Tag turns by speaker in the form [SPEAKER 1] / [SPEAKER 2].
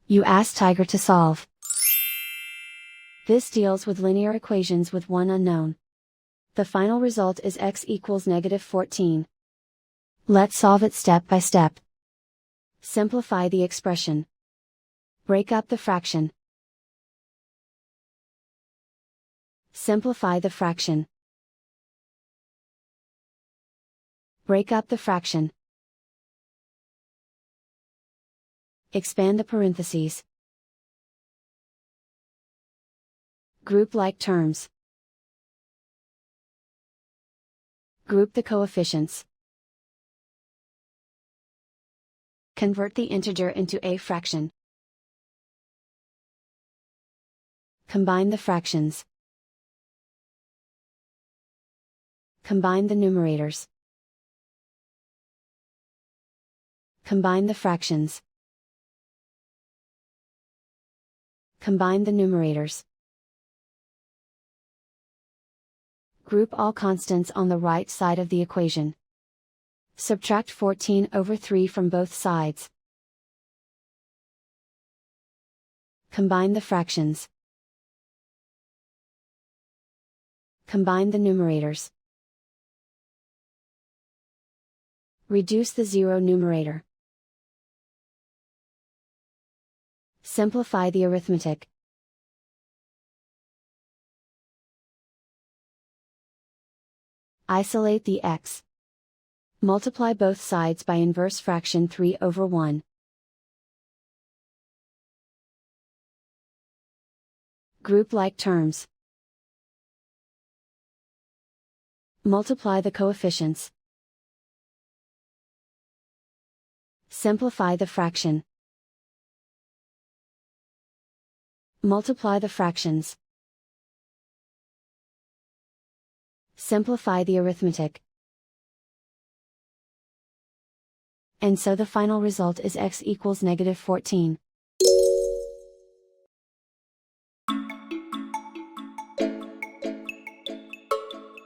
[SPEAKER 1] You ask Tiger to solve. This deals with linear equations with one unknown. The final result is x equals -14. Let's solve it step by step. Simplify the expression. Break up the fraction. Simplify the fraction. Break up the fraction. Expand the parentheses. Group like terms. Group the coefficients. Convert the integer into a fraction. Combine the fractions. Combine the numerators. Combine the fractions. Combine the numerators. Group all constants on the right side of the equation. Subtract 14/3 from both sides. Combine the fractions. Combine the numerators. Reduce the zero numerator. Simplify the arithmetic. Isolate the x. Multiply both sides by inverse fraction 3/1. Group like terms. Multiply the coefficients. Simplify the fraction. Multiply the fractions. Simplify the arithmetic. And so the final result is x equals -14.